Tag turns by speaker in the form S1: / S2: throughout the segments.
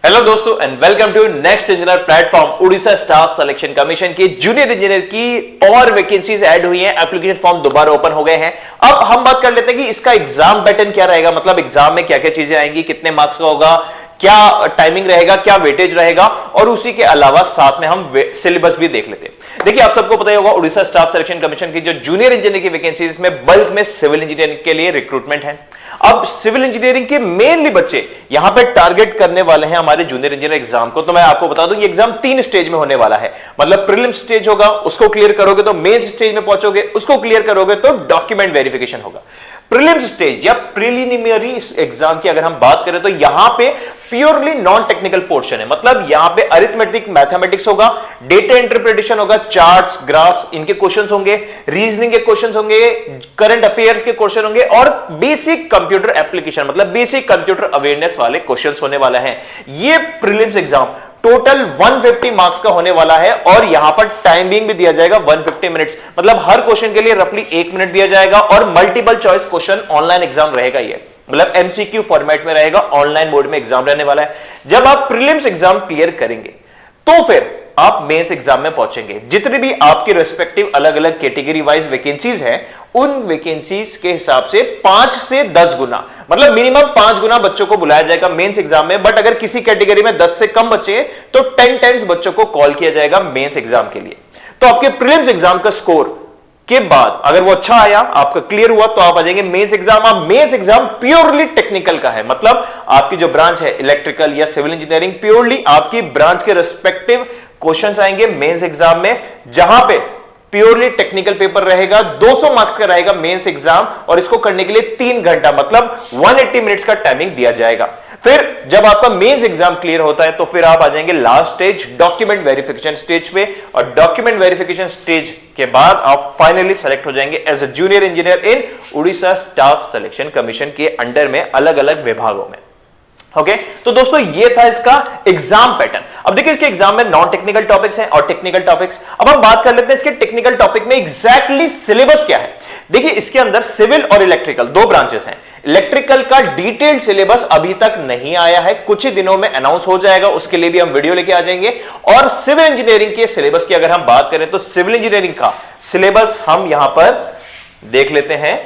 S1: Hello दोस्तों and welcome to next engineer platform. Orissa staff selection commission की junior engineer की और वैकेंसीज ऐड हुई हैं, एप्लीकेशन फॉर्म दोबारा ओपन हो गए हैं। अब हम बात कर लेते हैं कि इसका एग्जाम पैटर्न क्या रहेगा, मतलब एग्जाम में क्या क्या चीजें आएंगी, कितने मार्क्स का होगा, क्या टाइमिंग रहेगा, क्या वेटेज रहेगा, और उसी के अलावा साथ में हम सिलेबस भी देख लेते हैं। देखिए, आप सबको पता ही होगा उड़ीसा स्टाफ सिलेक्शन कमीशन की जो जूनियर इंजीनियर की वैकेंसीज में बल्क में सिविल इंजीनियरिंग के लिए रिक्रूटमेंट है। अब सिविल इंजीनियरिंग के मेनली बच्चे यहां पे टारगेट करने वाले हैं हमारे जूनियर इंजीनियर एग्जाम को। तो मैं आपको बता दूं, ये एग्जाम 3 स्टेज में होने वाला है। मतलब प्रीलिम्स स्टेज होगा, उसको क्लियर करोगे तो मेंस स्टेज में पहुंचोगे, उसको क्लियर करोगे तो डॉक्यूमेंट वेरिफिकेशन होगा। प्रीलिम्स स्टेज या प्रिलिमिनरी एग्जाम की अगर हम बात करें तो यहां पे प्योरली नॉन टेक्निकल पोर्शन है। मतलब यहां पे अरिथमेटिक मैथमेटिक्स होगा, डेटा इंटरप्रिटेशन होगा, चार्ट्स ग्राफ्स इनके क्वेश्चंस होंगे, रीजनिंग के क्वेश्चंस होंगे, करंट अफेयर्स के क्वेश्चन होंगे और बेसिक कंप्यूटर एप्लीकेशन मतलब बेसिक कंप्यूटर अवेयरनेस वाले क्वेश्चंस होने वाला है। ये प्रीलिम्स एग्जाम टोटल 150 मार्क्स का होने वाला है और यहां पर टाइमिंग भी दिया जाएगा 150 मिनट्स। मतलब हर क्वेश्चन के लिए रफली 1 मिनट दिया जाएगा और multiple choice question online exam रहेगा। ये मतलब एमसीक्यू फॉर्मेट में रहेगा, ऑनलाइन मोड में एग्जाम रहने वाला है। जब आप प्रीलिम्स एग्जाम क्लियर करेंगे तो फिर आप मेंस एग्जाम में पहुंचेंगे। जितनी भी आपकी रेस्पेक्टिव अलग अलग कैटेगरी वाइज वैकेंसीज हैं, उन वैकेंसीज के हिसाब से 5 से 10 गुना, मतलब मिनिमम 5 गुना बच्चों को बुलाया जाएगा मेंस एग्जाम में। बट अगर किसी कैटेगरी में 10 से कम बच्चे हैं तो 10 टाइम्स बच्चों को कॉल किया जाएगा मेंस एग्जाम के लिए। तो आपके प्रीलिम्स एग्जाम का स्कोर के बाद अगर वो अच्छा आया, आपका क्लियर हुआ, तो आप आ जाएंगे मेंस एग्जाम। आप मेंस एग्जाम प्योरली टेक्निकल का है, मतलब आपकी जो ब्रांच है इलेक्ट्रिकल या सिविल इंजीनियरिंग, प्योरली आपकी ब्रांच के रेस्पेक्टिव क्वेश्चंस आएंगे मेंस एग्जाम में, जहां पे प्योरली टेक्निकल पेपर रहेगा। 200 मार्क्स का रहेगा मेंस एग्जाम और इसको करने के लिए 3 घंटा मतलब 180 मिनट्स का टाइमिंग दिया जाएगा। फिर जब आपका मेंस एग्जाम क्लियर होता है तो फिर आप आ जाएंगे last stage document verification stage पे, और डॉक्यूमेंट वेरिफिकेशन स्टेज के बाद आप फाइनली सेलेक्ट हो जाएंगे as a junior engineer in Orissa staff selection commission के अंडर में अलग अलग विभागों में। ओके तो दोस्तों, ये था इसका एग्जाम पैटर्न। अब देखिए, इसके एग्जाम में नॉन टेक्निकल टॉपिक्स हैं और टेक्निकल टॉपिक्स। अब हम बात कर लेते हैं इसके टेक्निकल टॉपिक में एग्जैक्टली सिलेबस क्या है। देखिए, इसके अंदर सिविल और इलेक्ट्रिकल 2 ब्रांचेस हैं। इलेक्ट्रिकल का डिटेल्ड सिलेबस अभी तक नहीं आया है, कुछ ही दिनों में अनाउंस हो जाएगा, उसके लिए भी हम वीडियो लेके आ जाएंगे। और सिविल इंजीनियरिंग के सिलेबस की अगर हम बात करें तो सिविल इंजीनियरिंग का सिलेबस हम यहां पर देख लेते हैं।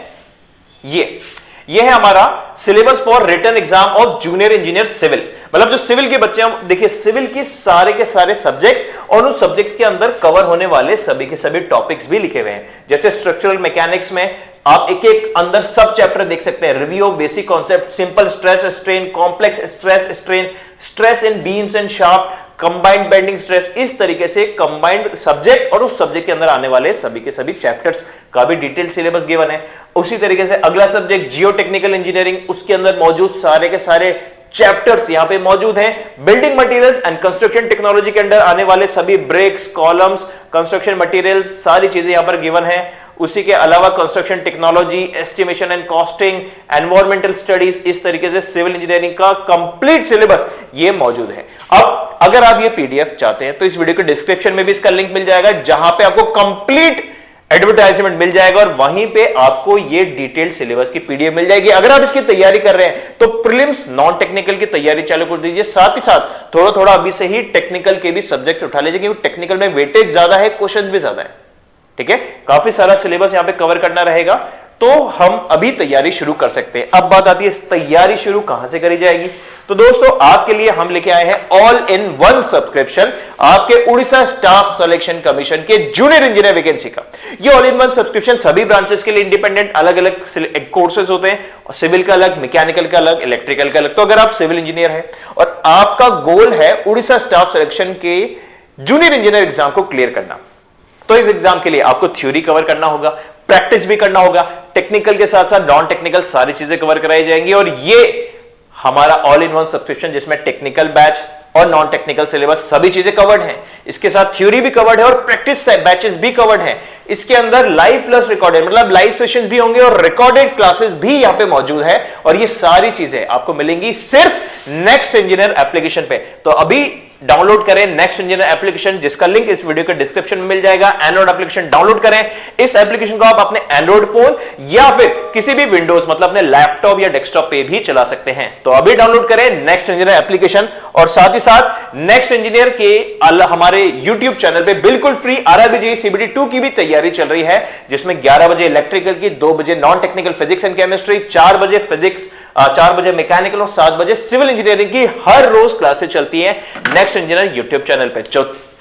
S1: ये है हमारा syllabus for written exam of junior engineer civil. मतलब जो सिविल के बच्चे हैं, देखिए सिविल की सारे के सारे सब्जेक्ट्स और उन सब्जेक्ट्स के अंदर कवर होने वाले सभी के सभी टॉपिक्स भी लिखे हुए हैं। जैसे स्ट्रक्चरल मैकेनिक्स में आप एक एक अंदर सब चैप्टर देख सकते हैं। Review of basic concept, simple stress strain, complex stress strain, stress in beams and shaft, combined bending stress, इस तरीके से कंबाइंड सब्जेक्ट और उस सब्जेक्ट के अंदर आने वाले सभी के सभी चैप्टर्स का भी डिटेल्ड सिलेबस गिवन है। उसी तरीके से अगला सब्जेक्ट जियो टेक्निकल इंजीनियरिंग, उसके अंदर मौजूद सारे के सारे चैप्टर्स यहां पे मौजूद हैं। Building materials and construction technology के अंदर आने वाले सभी ब्रिक्स, कॉलम्स, कंस्ट्रक्शन मटेरियल्स, सारी चीजें यहां पर गिवन है। उसी के अलावा construction technology, estimation and costing, environmental studies, इस तरीके से सिविल इंजीनियरिंग का कंप्लीट सिलेबस ये मौजूद है। अब अगर आप ये पीडीएफ चाहते हैं तो इस वीडियो के डिस्क्रिप्शन में भी इसका लिंक मिल जाएगा, जहां पे आपको कंप्लीट एडवर्टाइजमेंट मिल जाएगा और वहीं पे आपको ये डिटेल्ड सिलेबस की पीडीएफ मिल जाएगी। अगर आप इसकी तैयारी कर रहे हैं तो प्रीलिम्स नॉन टेक्निकल की तैयारी चालू कर दीजिए, साथ ही साथ थोड़ा थोड़ा अभी से ही टेक्निकल के भी सब्जेक्ट उठा लीजिए, क्योंकि टेक्निकल में वेटेज ज्यादा है, क्वेश्चन भी ज्यादा है। ठीक है, काफी सारा सिलेबस यहां पे कवर करना रहेगा, तो हम अभी तैयारी शुरू कर सकते हैं। अब बात आती है तैयारी शुरू कहां से करी जाएगी। तो दोस्तों, आपके लिए हम लेके आए हैं ऑल इन वन सब्सक्रिप्शन आपके उड़ीसा स्टाफ सिलेक्शन कमीशन के जूनियर इंजीनियर वैकेंसी का। ये ऑल इन वन सब्सक्रिप्शन सभी ब्रांचेस के लिए इंडिपेंडेंट अलग अलग कोर्सेज होते हैं, सिविल का अलग, मैकेनिकल का अलग, इलेक्ट्रिकल का अलग। तो अगर आप सिविल इंजीनियर हैं और आपका गोल है उड़ीसा स्टाफ सिलेक्शन के जूनियर इंजीनियर एग्जाम को क्लियर करना, तो इस एग्जाम के लिए आपको थ्योरी कवर करना होगा, प्रैक्टिस भी करना होगा, टेक्निकल के साथ साथ नॉन टेक्निकल सारी चीजें कवर कराई जाएंगी। और ये हमारा ऑल इन वन सब्सक्रिप्शन जिसमें टेक्निकल बैच और नॉन टेक्निकल सिलेबस सभी चीजें कवर्ड हैं, इसके साथ थ्योरी भी कवर्ड है और प्रैक्टिस बैचेस भी कवर्ड हैं। इसके अंदर लाइव प्लस रिकॉर्डेड, मतलब लाइव सेशंस भी होंगे और रिकॉर्डेड क्लासेस भी यहां पे मौजूद है। और ये सारी चीजें आपको मिलेंगी सिर्फ नेक्स्ट इंजीनियर एप्लीकेशन पे। तो अभी डाउनलोड करें नेक्स्ट इंजीनियर एप्लीकेशन, जिसका लिंक इस वीडियो के डिस्क्रिप्शन में मिल जाएगा। एंड्रॉइड एप्लीकेशन डाउनलोड करें। इस एप्लीकेशन को आप अपने एंड्रॉइड फोन या फिर किसी भी विंडोज मतलब अपने लैपटॉप या डेस्कटॉप पे भी चला सकते हैं। तो अभी डाउनलोड करें नेक्स्ट इंजीनियर एप्लीकेशन, और साथ ही साथ नेक्स्ट इंजीनियर के हमारे यूट्यूब चैनल पे बिल्कुल फ्री आरआरबी जेईई सीबीटी 2 की भी तैयारी चल रही है, जिसमें 11 बजे इलेक्ट्रिकल की, 2 बजे non technical physics and chemistry, 4 बजे फिजिक्स, 4 बजे मैकेनिकल और 7 बजे सिविल इंजीनियरिंग की हर रोज क्लासेस चलती है नेक्स्ट इंजीनियर यूट्यूब चैनल पे।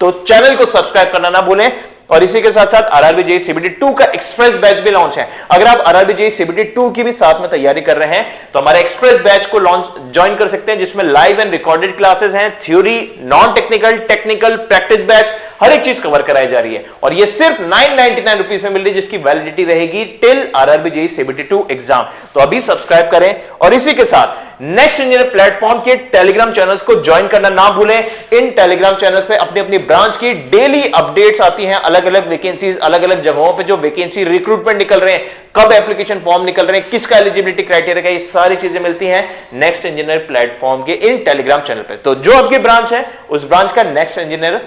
S1: तो चैनल को सब्सक्राइब करना ना भूलें। और इसी के साथ साथ आरआरबी जेईई सीबीटी 2 का एक्सप्रेस बैच भी लॉन्च है। अगर आप आरआरबी जेईई सीबीटी 2 की भी साथ में तैयारी कर रहे हैं तो हमारे एक्सप्रेस बैच को ज्वाइन कर सकते हैं, जिसमें लाइव एंड रिकॉर्डेड क्लासेस हैं, theory, non technical, technical, practice batch, हर एक चीज कवर कराई जा रही है। और ये सिर्फ 999 रुपीज में मिल रही है, जिसकी वैलिडिटी रहेगी till RRB JEE CBT 2 exam. तो अभी सब्सक्राइब करें और इसी के साथ नेक्स्ट इंजीनियर प्लेटफॉर्म के टेलीग्राम चैनल्स को ज्वाइन करना ना भूलें। इन टेलीग्राम चैनल्स पे अपनी अपनी ब्रांच की डेली अपडेट्स आती हैं, अलग अलग वैकेंसीज, अलग अलग जगहों पे जो वैकेंसी रिक्रूटमेंट निकल रहे हैं, कब एप्लीकेशन फॉर्म निकल रहे हैं, किसका एलिजिबिलिटी क्राइटेरिया है, ये सारी चीजें मिलती हैं नेक्स्ट इंजीनियर प्लेटफॉर्म के इन टेलीग्राम चैनल पे। तो जो आपकी ब्रांच है उस ब्रांच का नेक्स्ट इंजीनियर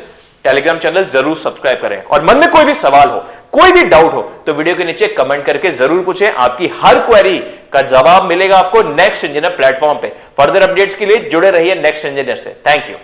S1: टेलीग्राम चैनल जरूर सब्सक्राइब करें। और मन में कोई भी सवाल हो, कोई भी डाउट हो तो वीडियो के नीचे कमेंट करके जरूर पूछें। आपकी हर क्वेरी का जवाब मिलेगा आपको नेक्स्ट इंजीनियर प्लेटफॉर्म पे। फर्दर अपडेट्स के लिए जुड़े रहिए नेक्स्ट इंजीनियर से। Thank you.